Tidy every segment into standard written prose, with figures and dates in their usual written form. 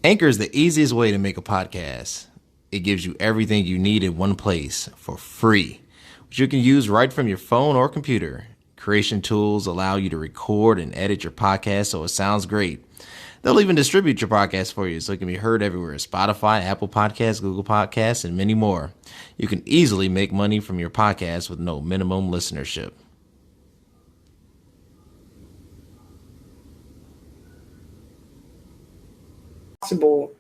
Anchor is the easiest way to make a podcast. It gives you everything you need in one place for free, which you can use right from your phone or computer. Creation tools allow you to record and edit your podcast so it sounds great. They'll even distribute your podcast for you so it can be heard everywhere: Spotify, Apple Podcasts, Google Podcasts, and many more. You can easily make money from your podcast with no minimum listenership. Possible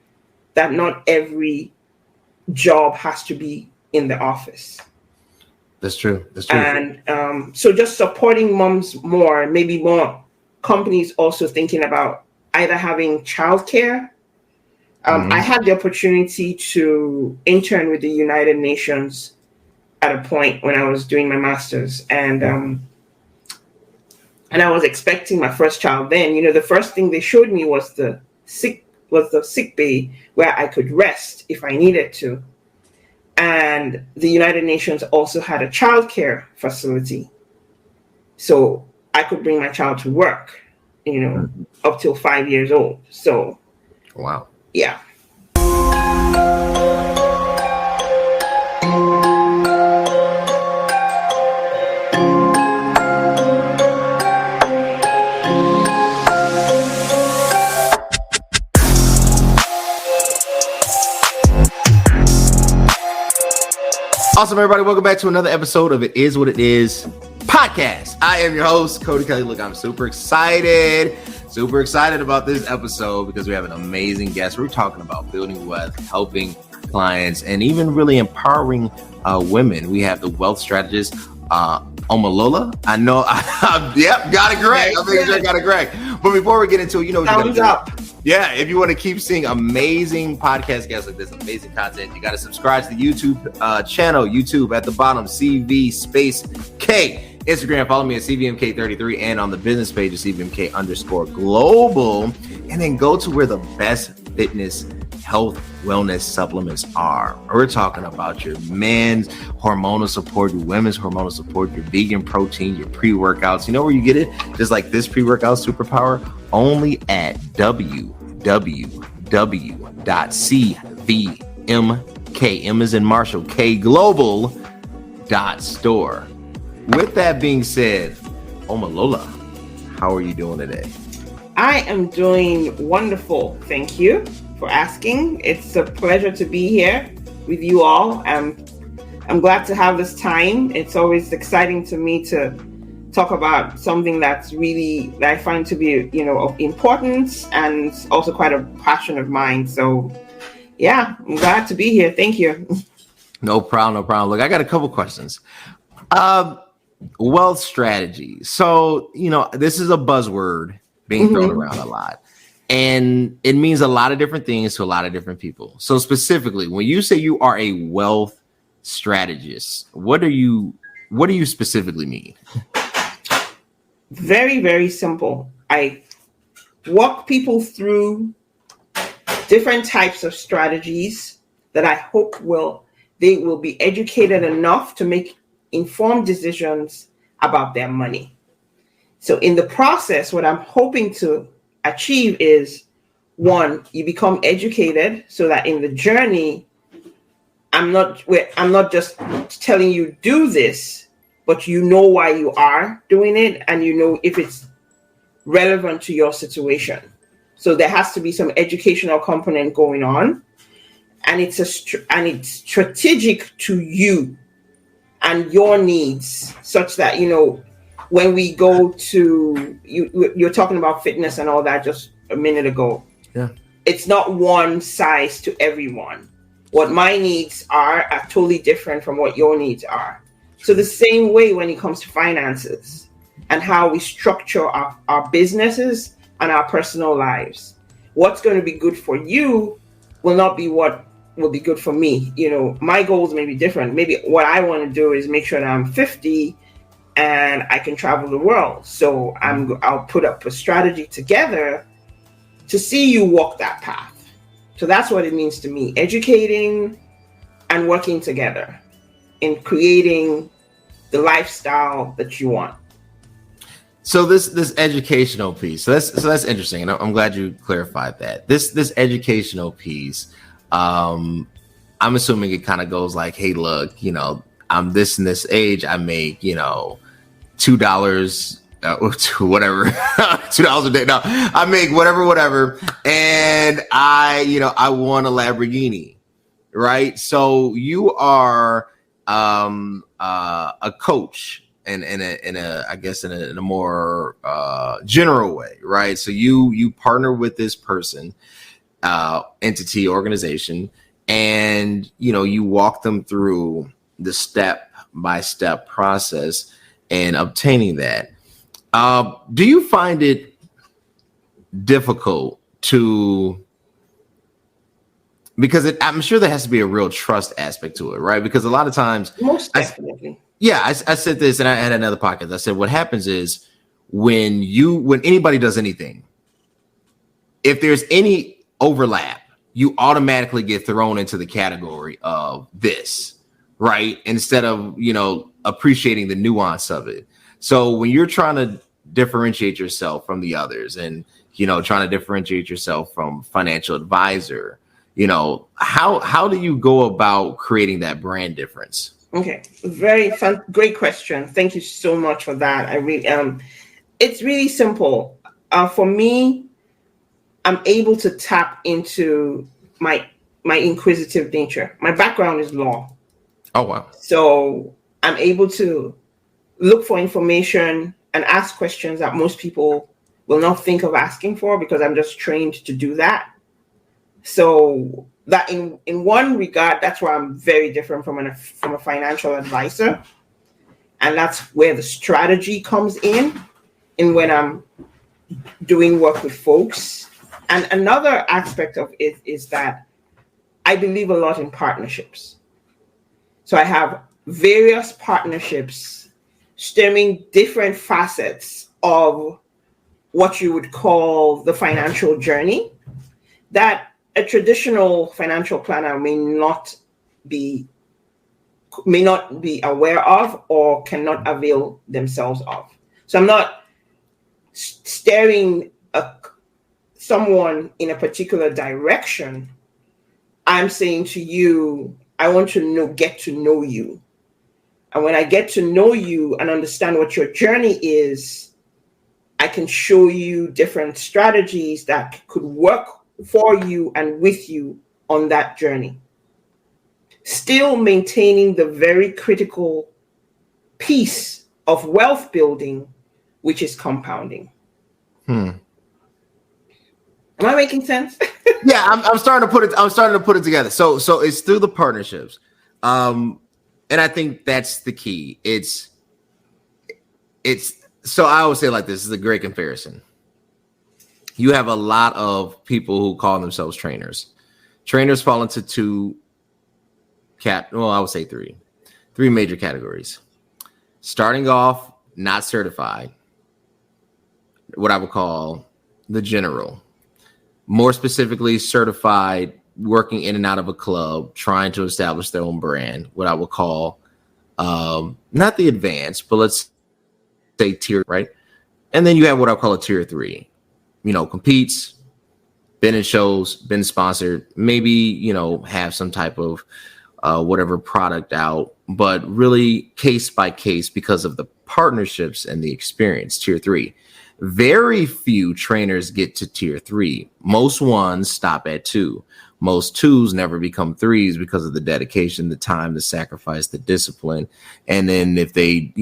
that not every job has to be in the office. That's true. That's true. And so just supporting moms more, maybe more companies also thinking about either having childcare. I had the opportunity to intern with the United Nations at a point when I was doing my master's, and I was expecting my first child then. You know, the first thing they showed me was the sick bay where I could rest if I needed to. And the United Nations also had a childcare facility. So I could bring my child to work, you know, up till 5 years old. So, wow. Yeah. Awesome, everybody. Welcome back to another episode of It Is What It Is podcast. I am your host, Cody Kelly. Look, I'm super excited about this episode because we have an amazing guest. We're talking about building wealth, helping clients, and even really empowering women. We have the wealth strategist, Omolola. I know. Yep, got it correct. I think I got it correct. But before we get into it, you know, thumbs up. Yeah, if you want to keep seeing amazing podcast guests like this, amazing content, you got to subscribe to the YouTube channel. YouTube at the bottom, CV space K. Instagram, follow me at cvmk33, and on the business page at cvmk_global. And then go to where the best fitness, health, wellness supplements are. We're talking about your men's hormonal support, your women's hormonal support, your vegan protein, your pre-workouts. You know where you get it? Just like this pre-workout superpower, only at www.cvmk, M as in Marshall, K global.store. With that being said, Omolola, how are you doing today? I am doing wonderful. Thank you for asking. It's a pleasure to be here with you all. I'm glad to have this time. It's always exciting to me to talk about something that I find to be, you know, of importance and also quite a passion of mine. So yeah, I'm glad to be here. Thank you. No problem. Look, I got a couple questions. Wealth strategy. So, you know, this is a buzzword being thrown around a lot, and it means a lot of different things to a lot of different people. So specifically, when you say you are a wealth strategist, what do you specifically mean? Very, very simple. I walk people through different types of strategies that I hope they will be educated enough to make informed decisions about their money. So in the process, what I'm hoping to achieve is, one, you become educated so that in the journey, I'm not just telling you do this, but you know why you are doing it, and you know if it's relevant to your situation. So there has to be some educational component going on, and it's strategic to you and your needs, such that, you know, when we go to you're talking about fitness and all that just a minute ago. Yeah, it's not one size to everyone. What my needs are totally different from what your needs are. So the same way when it comes to finances and how we structure our businesses and our personal lives, what's going to be good for you will not be what will be good for me. You know, my goals may be different. Maybe what I want to do is make sure that I'm 50 and I can travel the world. So I'll put up a strategy together to see you walk that path. So that's what it means to me: educating and working together in creating the lifestyle that you want. So this educational piece. So that's interesting, and I'm glad you clarified that. This educational piece. I'm assuming it kind of goes like, hey, look, I'm this and this age. I make $2. Whatever, $2 a day. No, I make whatever, and I want a Lamborghini, right? So you are a coach, in a I guess in a more general way, right? So you partner with this person, entity, organization, and you walk them through the step by step process and obtaining that. Do you find it difficult because I'm sure there has to be a real trust aspect to it, right? Because a lot of times, most definitely. I said this, and I had another podcast. I said, what happens is when anybody does anything, if there's any overlap, you automatically get thrown into the category of this, right? Instead of, appreciating the nuance of it. So when you're trying to differentiate yourself from the others and, trying to differentiate yourself from financial advisor, how do you go about creating that brand difference? Okay. Very fun. Great question. Thank you so much for that. I really, it's really simple. For me, I'm able to tap into my inquisitive nature. My background is law. Oh, wow. So I'm able to look for information and ask questions that most people will not think of asking for, because I'm just trained to do that. So that in one regard, that's where I'm very different from a financial advisor. And that's where the strategy comes in when I'm doing work with folks. And another aspect of it is that I believe a lot in partnerships. So I have various partnerships stemming different facets of what you would call the financial journey that a traditional financial planner may not be aware of or cannot avail themselves of. So I'm not steering someone in a particular direction. I'm saying to you, I want to get to know you. And when I get to know you and understand what your journey is, I can show you different strategies that could work for you and with you on that journey. Still maintaining the very critical piece of wealth building, which is compounding. Am I making sense? Yeah, I'm starting to put it together. So it's through the partnerships. And I think that's the key. It's so I always say it like this is a great comparison. You have a lot of people who call themselves trainers. Trainers fall into I would say three major categories. Starting off, not certified, what I would call the general. More specifically, certified, working in and out of a club, trying to establish their own brand, what I would call not the advanced, but let's say tier, right? And then you have what I call a tier 3, competes, been in shows, been sponsored, maybe, have some type of whatever product out, but really case by case because of the partnerships and the experience. Tier 3. Very few trainers get to tier 3. Most ones stop at 2. Most 2s never become 3s because of the dedication, the time, the sacrifice, the discipline. And then if they,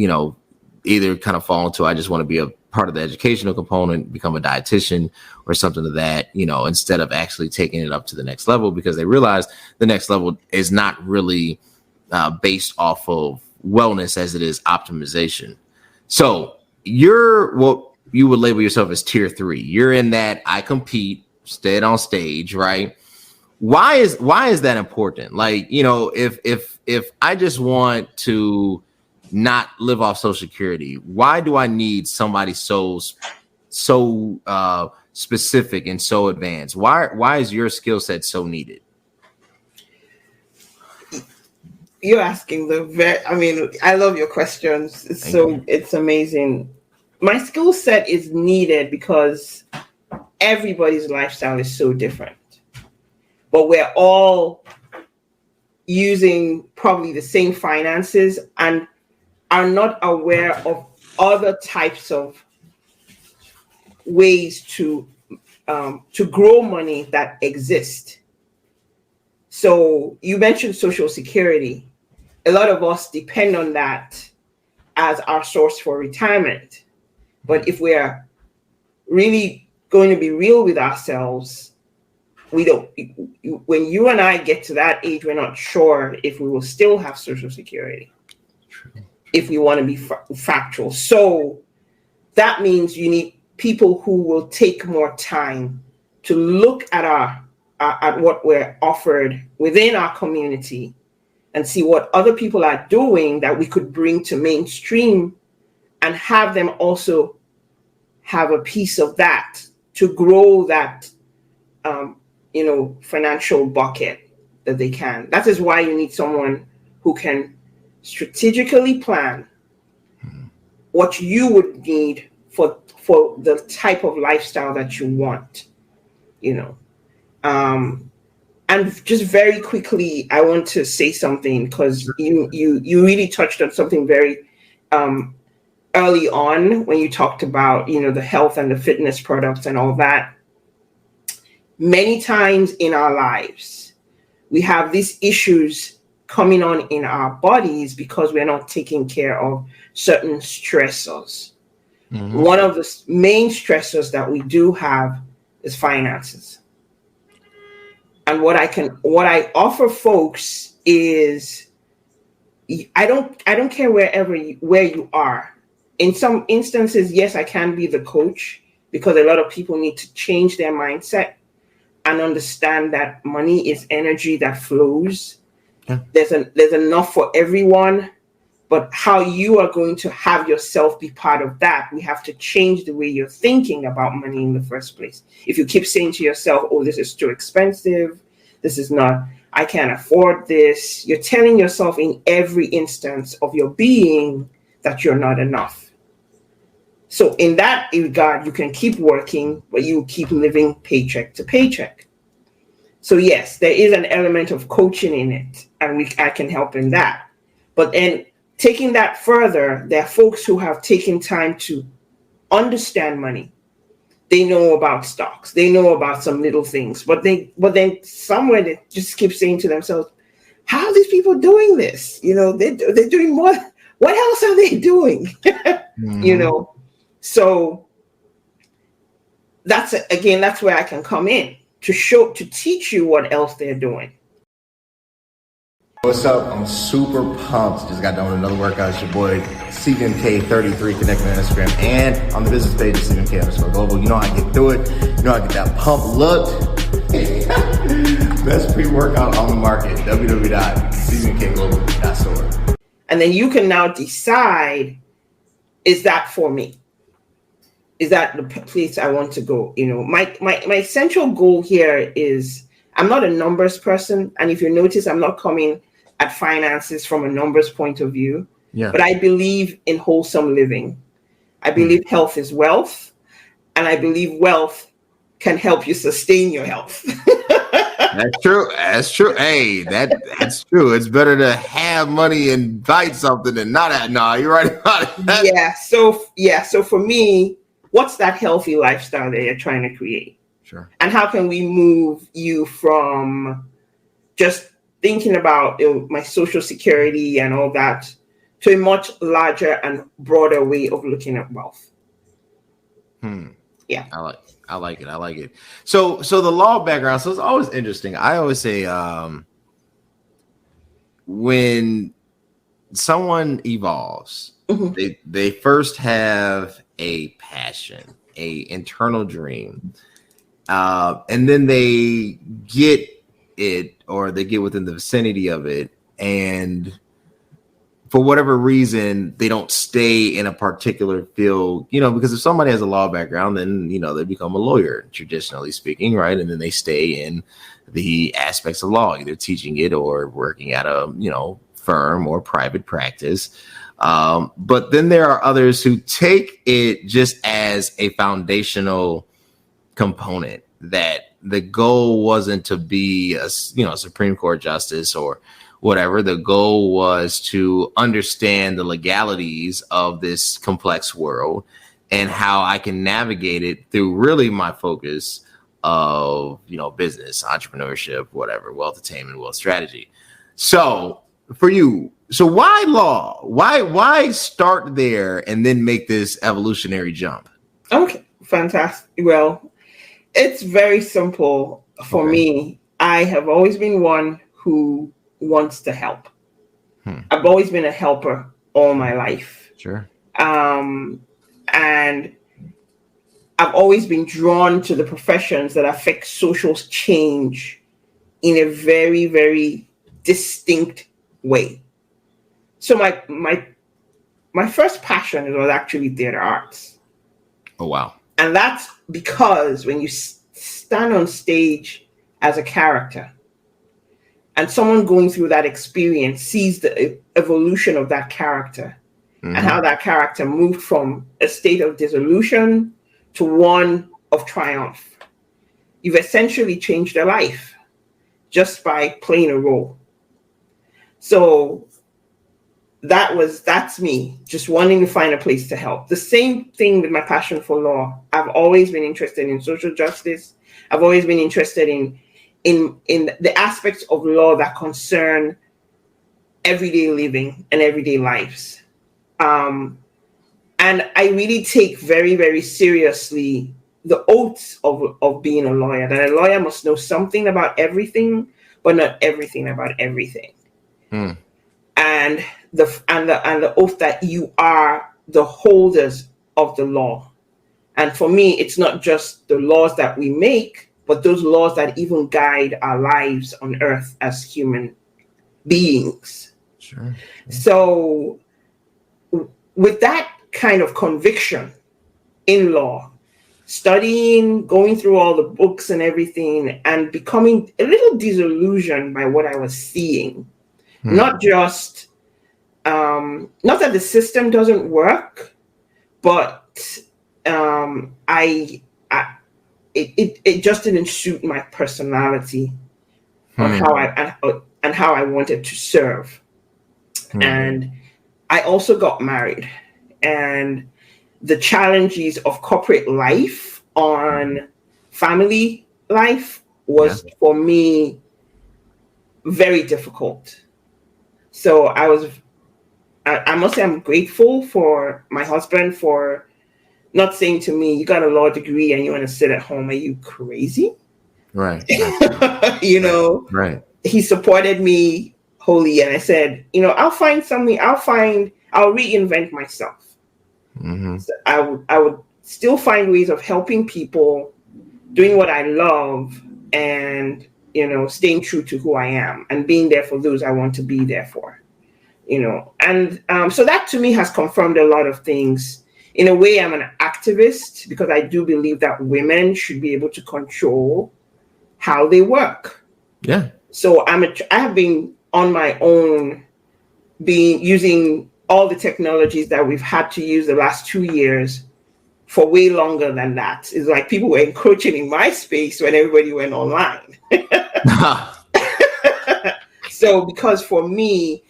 either kind of fall into, I just want to be a part of the educational component, become a dietitian or something of that, instead of actually taking it up to the next level, because they realize the next level is not really based off of wellness as it is optimization. So you're what you would label yourself as tier 3. You're in that I compete, stayed on stage, right? Why is that important? Like, if I just want to not live off Social Security, why do I need somebody so specific and so advanced? Why is your skill set so needed? You're asking I love your questions. It's amazing. my skill set is needed because everybody's lifestyle is so different, but we're all using probably the same finances and are not aware of other types of ways to grow money that exist. So you mentioned Social Security. A lot of us depend on that as our source for retirement. But if we're really going to be real with ourselves, we don't. When you and I get to that age, we're not sure if we will still have Social Security. True. If we want to be factual. So that means you need people who will take more time to look at at what we're offered within our community and see what other people are doing that we could bring to mainstream and have them also have a piece of that to grow that financial bucket that they can. That is why you need someone who can strategically plan what you would need for the type of lifestyle that you want, and just very quickly, I want to say something because you really touched on something very early on when you talked about the health and the fitness products and all that. Many times in our lives, we have these issues coming on in our bodies because we're not taking care of certain stressors. Mm-hmm. One of the main stressors that we do have is finances. And what I offer folks is I don't care where you are. In some instances, yes, I can be the coach because a lot of people need to change their mindset and understand that money is energy that flows. Yeah. There's enough for everyone, but how you are going to have yourself be part of that, we have to change the way you're thinking about money in the first place. If you keep saying to yourself, oh, this is too expensive, this is not, I can't afford this, you're telling yourself in every instance of your being that you're not enough. So in that regard, you can keep working, but you keep living paycheck to paycheck. So yes, there is an element of coaching in it, and I can help in that. But then taking that further, there are folks who have taken time to understand money. They know about stocks. They know about some little things, but then somewhere they just keep saying to themselves, how are these people doing this? They're doing more. What else are they doing? Mm-hmm. So that's where I can come in to teach you what else they're doing. What's up? I'm super pumped. Just got done with another workout. It's your boy cvmk33. Connect me on Instagram and on the business page at cvmkglobal. You know how I get through it. You know how I get that pump look. Best pre-workout on the market. www.cvmkglobal.store. And then you can now decide, is that for me? Is that the place I want to go? My central goal here is I'm not a numbers person. And if you notice, I'm not coming at finances from a numbers point of view. Yeah. But I believe in wholesome living. I believe health is wealth. And I believe wealth can help you sustain your health. That's true. That's true. Hey, that's true. It's better to have money and fight something than not have. No, you're right about it. So for me, what's that healthy lifestyle that you're trying to create? Sure. And how can we move you from just thinking about my Social Security and all that to a much larger and broader way of looking at wealth? Yeah. I like it. So the law background. So it's always interesting. I always say when someone evolves, mm-hmm. they first have a passion, a internal dream, and then they get it, or they get within the vicinity of it, and for whatever reason, they don't stay in a particular field, because if somebody has a law background, then, they become a lawyer, traditionally speaking, right? And then they stay in the aspects of law, either teaching it or working at a, firm or private practice. But then there are others who take it just as a foundational component, that the goal wasn't to be a Supreme Court justice or whatever. The goal was to understand the legalities of this complex world and how I can navigate it through really my focus of, business, entrepreneurship, whatever, wealth attainment, wealth strategy. So for you, so why law? Why start there and then make this evolutionary jump? Okay, fantastic. Well, it's very simple for me. I have always been one who wants to help. I've always been a helper all my life. Sure. And I've always been drawn to the professions that affect social change in a very, very distinct way. So my first passion was actually theater arts. Oh, wow. And that's because when you stand on stage as a character and someone going through that experience sees the evolution of that character and how that character moved from a state of dissolution to one of triumph, you've essentially changed their life just by playing a role. So that's me, just wanting to find a place to help. The same thing with my passion for law. I've always been interested in social justice. I've always been interested in the aspects of law that concern everyday living and everyday lives. And I really take very, very seriously the oaths of being a lawyer, that a lawyer must know something about everything, but not everything about everything. And the oath that you are the holders of the law. And for me, it's not just the laws that we make, but those laws that even guide our lives on earth as human beings. Sure. So with that kind of conviction in law, studying, going through all the books and everything, and becoming a little disillusioned by what I was seeing, not just, not that the system doesn't work, but it just didn't suit my personality or how I wanted to serve. And I also got married, and the challenges of corporate life on family life was for me very difficult. So I must say I'm grateful for my husband for not saying to me, "You got a law degree and you want to sit at home. Are you crazy?" Right. Right. He supported me wholly, and I said, I'll find something. I'll reinvent myself. So I would still find ways of helping people, doing what I love, and staying true to who I am and being there for those I want to be there for. And so that to me has confirmed a lot of things. In a way, I'm an activist because I do believe that women should be able to control how they work. Yeah. So I have been on my own, using all the technologies that we've had to use the last 2 years for way longer than that. It's like people were encroaching in my space when everybody went online. So because for me,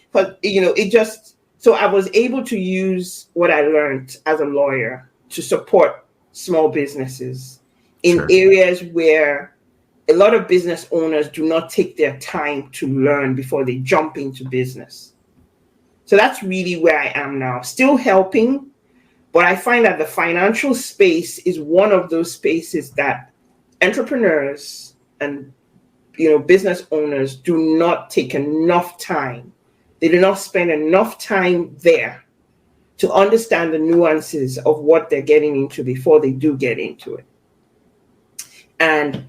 so I was able to use what I learned as a lawyer to support small businesses in areas where a lot of business owners do not take their time to learn before they jump into business. So that's really where I am now, still helping, but I find that the financial space is one of those spaces that entrepreneurs and business owners do not take enough time. They do not spend enough time there to understand the nuances of what they're getting into before they do get into it. And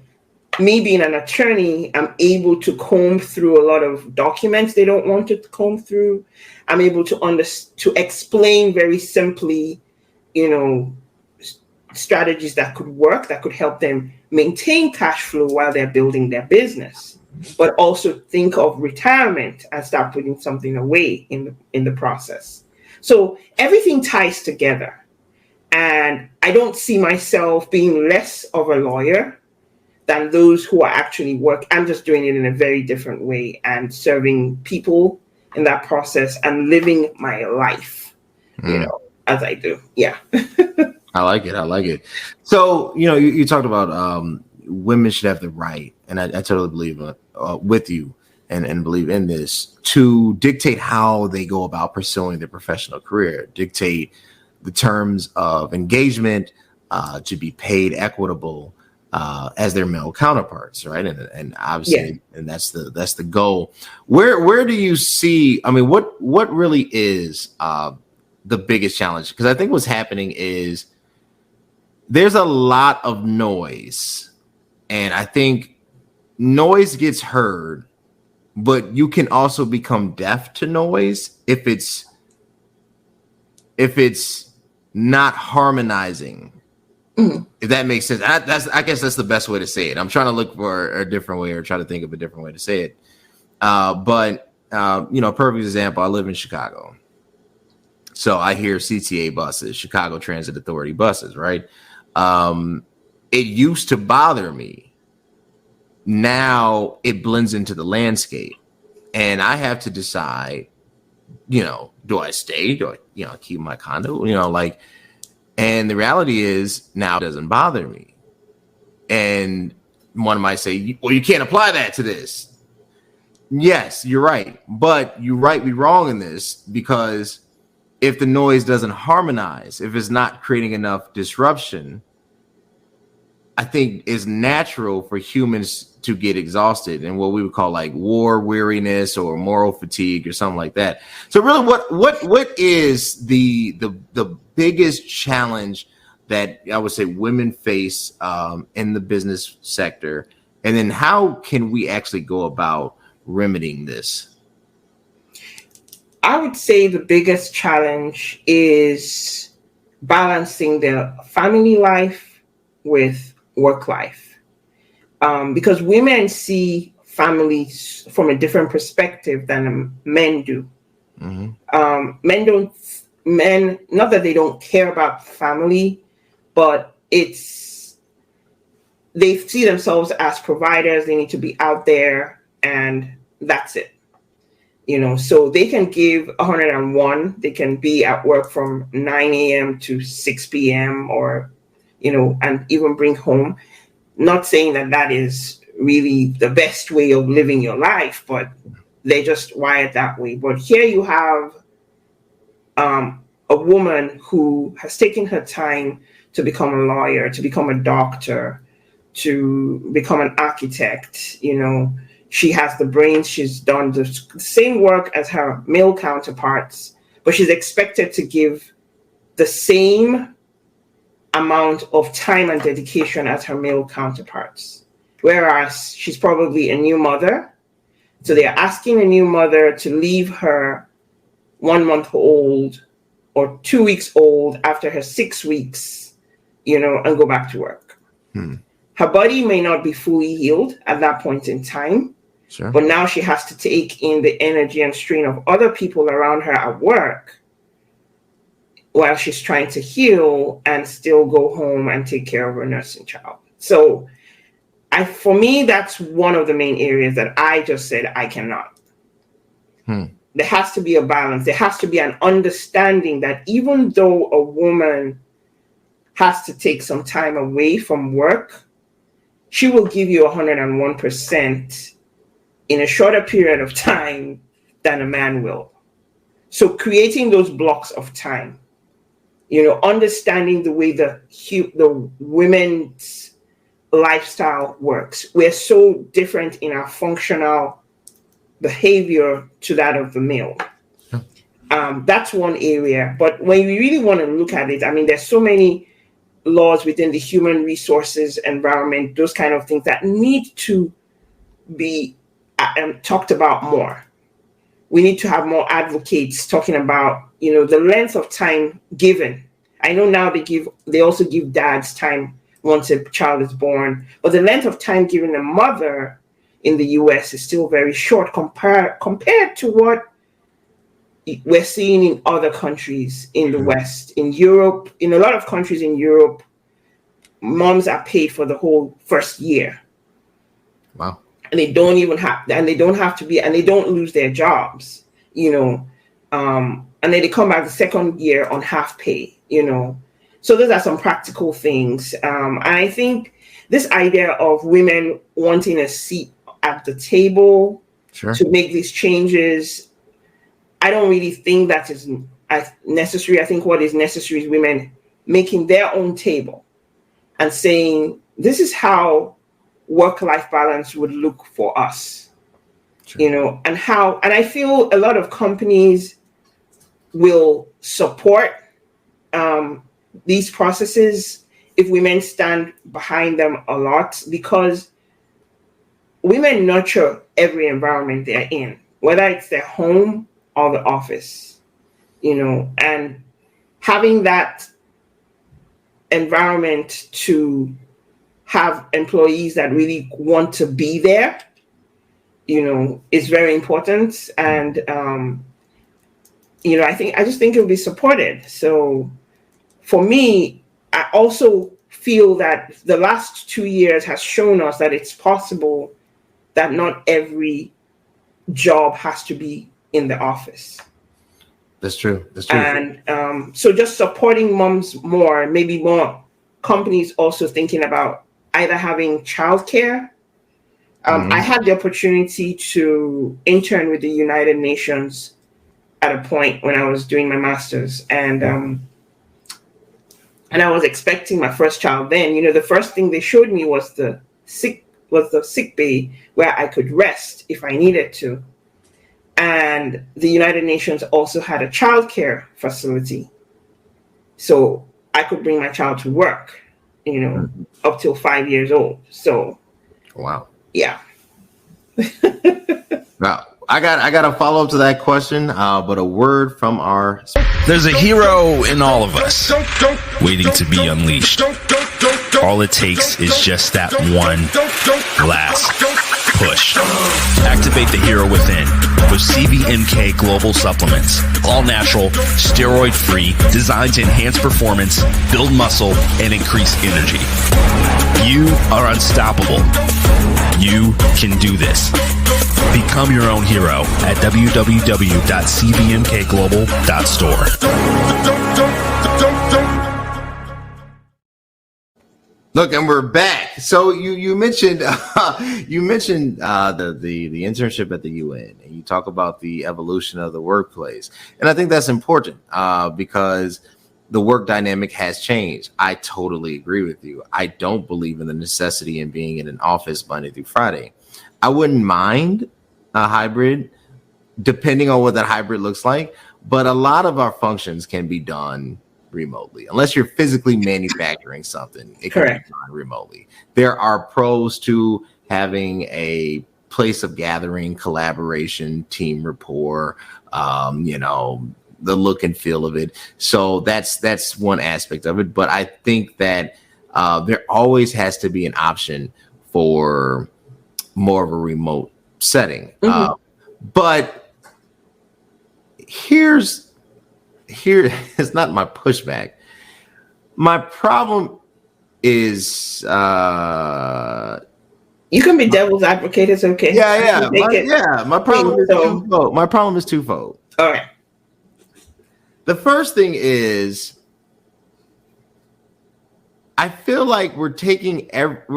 me being an attorney, I'm able to comb through a lot of documents they don't want to comb through. I'm able to explain very simply, strategies that could work, that could help them maintain cash flow while they're building their business, but also think of retirement and start putting something away in the process. So everything ties together. And I don't see myself being less of a lawyer than those who are actually work. I'm just doing it in a very different way and serving people in that process and living my life, as I do. Yeah. I like it. I like it. So, you talked about women should have the right, and I totally believe with you and believe in this, to dictate how they go about pursuing their professional career, dictate the terms of engagement, to be paid equitable as their male counterparts, right? And obviously, and that's the goal. Where do you see? I mean, what really is the biggest challenge? Because I think what's happening is there's a lot of noise, and I think noise gets heard, but you can also become deaf to noise if it's not harmonizing. If that makes sense. I guess that's the best way to say it. I'm trying to look for a different way, or try to think of a different way to say it. But perfect example, I live in Chicago. So I hear CTA buses, Chicago Transit Authority buses, right? It used to bother me. Now it blends into the landscape, and I have to decide, do I stay? Do I, keep my condo? And the reality is now it doesn't bother me. And one might say, well, you can't apply that to this. Yes, you're right. But you right me wrong in this, because if the noise doesn't harmonize, if it's not creating enough disruption, I think it's natural for humans to get exhausted and what we would call like war weariness or moral fatigue or something like that. So really, what is the biggest challenge that I would say women face in the business sector, and then how can we actually go about remedying this? I would say the biggest challenge is balancing the family life with work life. Because women see families from a different perspective than men do. Men, not that they don't care about family, but they see themselves as providers. They need to be out there, and that's it. So they can give 101. They can be at work from 9 a.m. to 6 p.m. or, and even bring home. Not saying that is really the best way of living your life, but they're just wired that way. But here you have a woman who has taken her time to become a lawyer, to become a doctor, to become an architect. She has the brains. She's done the same work as her male counterparts, but she's expected to give the same amount of time and dedication as her male counterparts. Whereas she's probably a new mother. So they're asking a new mother to leave her 1 month old or 2 weeks old after her 6 weeks, and go back to work. Her body may not be fully healed at that point in time. Sure. But now she has to take in the energy and strain of other people around her at work while she's trying to heal and still go home and take care of her nursing child. So for me, that's one of the main areas that I just said I cannot. There has to be a balance. There has to be an understanding that even though a woman has to take some time away from work, she will give you 101% in a shorter period of time than a man will. So creating those blocks of time, understanding the way the women's lifestyle works. We're so different in our functional behavior to that of the male. That's one area. But when you really want to look at it, there's so many laws within the human resources environment, those kind of things that need to be talked about more. We need to have more advocates talking about, the length of time given. I know now they also give dads time once a child is born, but the length of time given a mother in the US is still very short compared to what we're seeing in other countries in the West, in Europe, in a lot of countries in Europe, moms are paid for the whole first year. Wow. And they don't have to be, and they don't lose their jobs, and then they come back the second year on half pay, So those are some practical things. And I think this idea of women wanting a seat at the table to make these changes, I don't really think that is necessary. I think what is necessary is women making their own table and saying, this is how work-life balance would look for us, and I feel a lot of companies will support these processes if women stand behind them a lot, because women nurture every environment they're in, whether it's their home or the office, and having that environment to have employees that really want to be there, is very important. And, I just think it'll be supported. So for me, I also feel that the last 2 years has shown us that it's possible that not every job has to be in the office. That's true. And so just supporting moms more, maybe more companies also thinking about either having childcare. I had the opportunity to intern with the United Nations at a point when I was doing my master's, and I was expecting my first child then. The first thing they showed me was the sick bay where I could rest if I needed to. And the United Nations also had a childcare facility, so I could bring my child to work, up till 5 years old. So, wow, yeah. Now, I got a follow up to that question, but a word from our. There's a hero in all of us, waiting to be unleashed. All it takes is just that one last push. Activate the hero within with cvmk Global supplements. All natural, steroid free, designed to enhance performance, build muscle, and increase energy. You are unstoppable. You can do this. Become your own hero at www.cvmkglobal.store. Look, and we're back. So you mentioned the internship at the UN, and you talk about the evolution of the workplace, and I think that's important because the work dynamic has changed. I totally agree with you. I don't believe in the necessity in being in an office Monday through Friday. I wouldn't mind a hybrid, depending on what that hybrid looks like, but a lot of our functions can be done remotely, unless you're physically manufacturing something. It can be done remotely. There are pros to having a place of gathering, collaboration, team rapport, the look and feel of it. So that's one aspect of it. But I think that there always has to be an option for more of a remote setting. But here is not my pushback. My problem is you can be devil's advocate. It's okay. My problem is twofold. All right. The first thing is, I feel like we're taking let me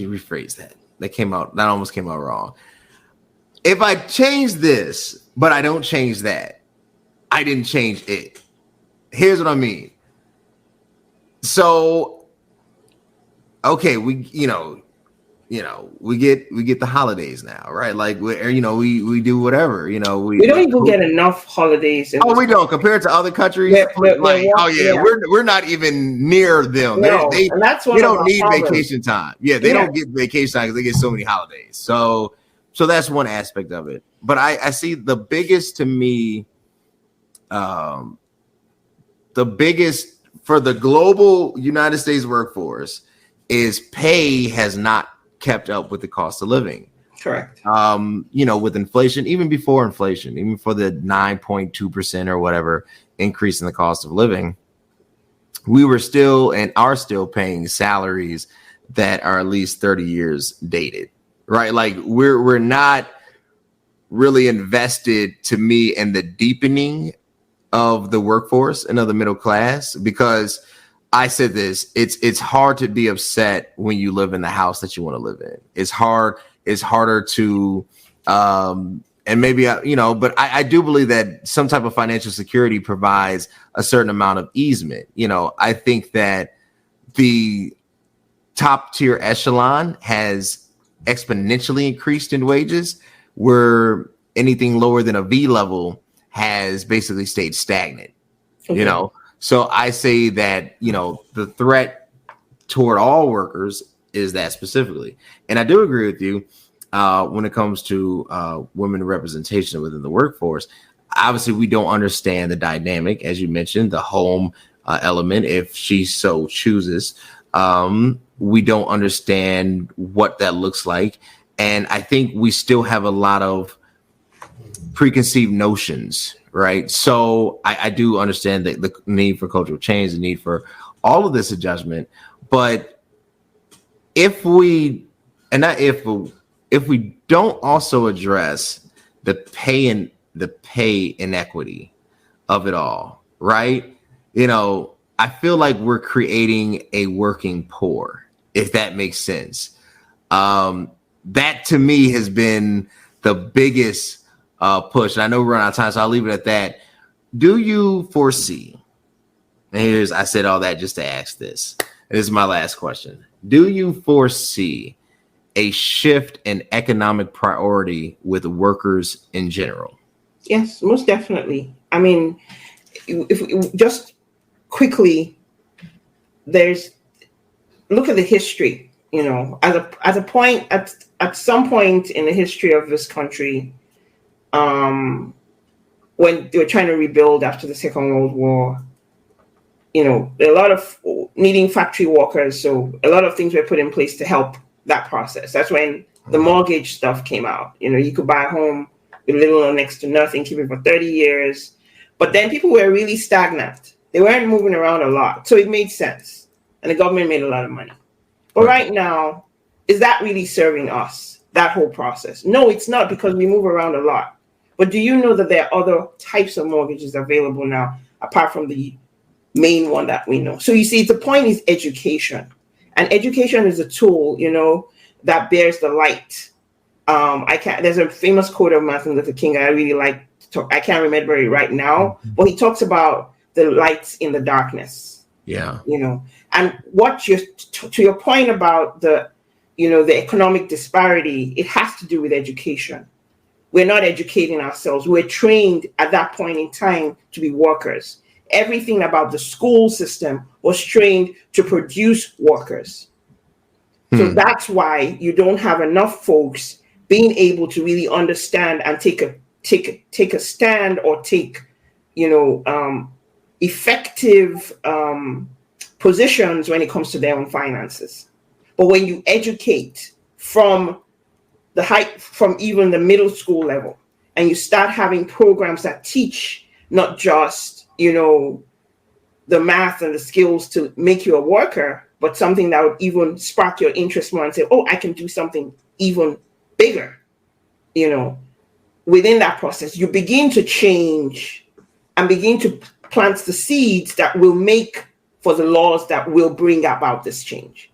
rephrase that. That almost came out wrong. If I change this, but I don't change that, I didn't change it. Here's what I mean. So, okay, we get the holidays now, right? Like we do whatever, we don't even get enough holidays. We don't, compared to other countries. We're not even near them. No, they don't need problems. Vacation time. They don't get vacation time because they get so many holidays. So that's one aspect of it. But I see the biggest to me, the biggest for the global United States workforce is pay has not kept up with the cost of living. Correct. With inflation, even before inflation, even for the 9.2% or whatever increase in the cost of living, we were still and are still paying salaries that are at least 30 years dated, right? Like we're not really invested, to me, in the deepening of the workforce and of the middle class, because I said this, it's hard to be upset when you live in the house that you want to live in. It's harder to and maybe but I do believe that some type of financial security provides a certain amount of easement. I think that the top tier echelon has exponentially increased in wages, where anything lower than a V level has basically stayed stagnant. Okay. So I say that, the threat toward all workers is that specifically. And I do agree with you when it comes to women representation within the workforce. Obviously, we don't understand the dynamic, as you mentioned, the home element, if she so chooses. We don't understand what that looks like. And I think we still have a lot of preconceived notions, right? So I do understand the need for cultural change, the need for all of this adjustment. But if we don't also address the pay inequity of it all, right? I feel like we're creating a working poor, if that makes sense. That to me has been the biggest push. And I know we're running out of time, so I'll leave it at that. Do you foresee, and I said all that just to ask this, and this is my last question. Do you foresee a shift in economic priority with workers in general? Yes, most definitely. I mean, if just quickly, look at the history. At a point, at some point in the history of this country, when they were trying to rebuild after the Second World War, a lot of needing factory workers. So a lot of things were put in place to help that process. That's when the mortgage stuff came out. You could buy a home with little or next to nothing, keep it for 30 years. But then people were really stagnant. They weren't moving around a lot. So it made sense. And the government made a lot of money. But right now, is that really serving us, that whole process? No, it's not, because we move around a lot. But do you know that there are other types of mortgages available now, apart from the main one that we know? So you see, the point is education. And education is a tool, that bears the light. There's a famous quote of Martin Luther King I really like to talk. I can't remember it right now, but he talks about the lights in the darkness. Yeah. And to your point about the economic disparity, it has to do with education. We're not educating ourselves. We're trained at that point in time to be workers. Everything about the school system was trained to produce workers. So that's why you don't have enough folks being able to really understand and take a stand or take, effective positions when it comes to their own finances. But when you educate from even the middle school level, and you start having programs that teach not just, the math and the skills to make you a worker, but something that would even spark your interest more and say, oh, I can do something even bigger. Within that process, you begin to change and begin to plant the seeds that will make for the laws that will bring about this change.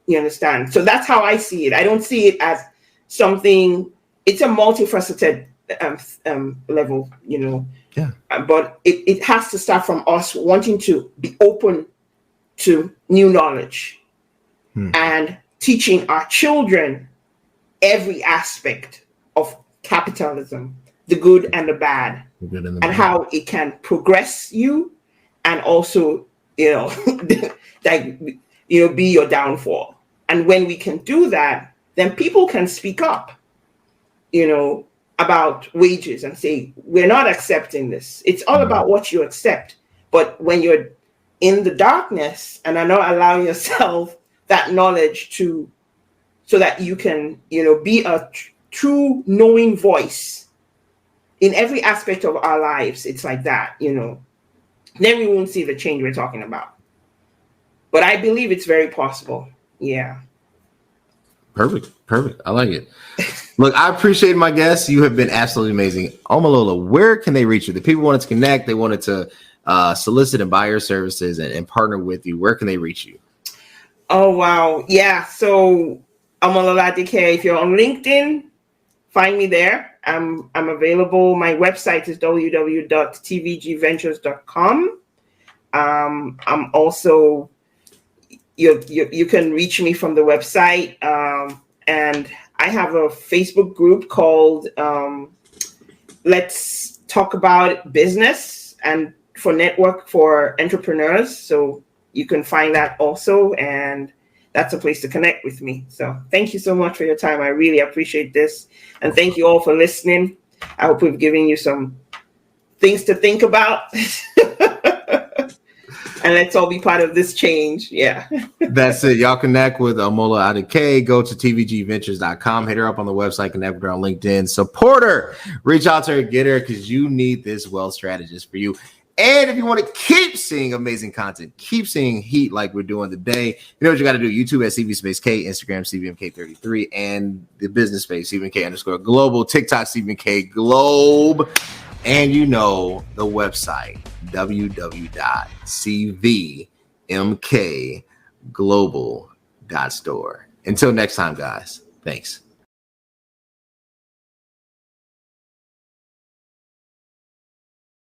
You understand? So that's how I see it. I don't see it as something, it's a multifaceted level, Yeah. But it has to start from us wanting to be open to new knowledge and teaching our children every aspect of capitalism, the good and the bad, and how it can progress you and also, be your downfall. And when we can do that, then people can speak up, about wages and say, we're not accepting this. It's all about what you accept. But when you're in the darkness and are not allowing yourself that knowledge so that you can, be true knowing voice in every aspect of our lives, it's like that, then we won't see the change we're talking about. But I believe it's very possible. Yeah. Perfect. I like it. Look, I appreciate my guests. You have been absolutely amazing. Omolola, where can they reach you? The people wanted to connect. They wanted to solicit and buy your services and partner with you. Where can they reach you? Oh, wow. Yeah. So Omolola Adekeye, if you're on LinkedIn, find me there. I'm available. My website is www.tvgventures.com. I'm also, you can reach me from the website. And I have a Facebook group called Let's Talk About Business and for Network for Entrepreneurs. So you can find that also. And that's a place to connect with me. So thank you so much for your time. I really appreciate this. And thank you all for listening. I hope we've given you some things to think about. And let's all be part of this change. Yeah. That's it. Y'all connect with Omolola Adekeye. Go to tvgventures.com. Hit her up on the website. Connect with her on LinkedIn. Support her. Reach out to her. Get her because you need this wealth strategist for you. And if you want to keep seeing amazing content, keep seeing heat like we're doing today, you know what you got to do. YouTube at CV_K, Instagram cvmk33, and the business space cvmk_global, TikTok cvmkglobe, and the website www.cvmkglobal.store. Until next time, guys. Thanks.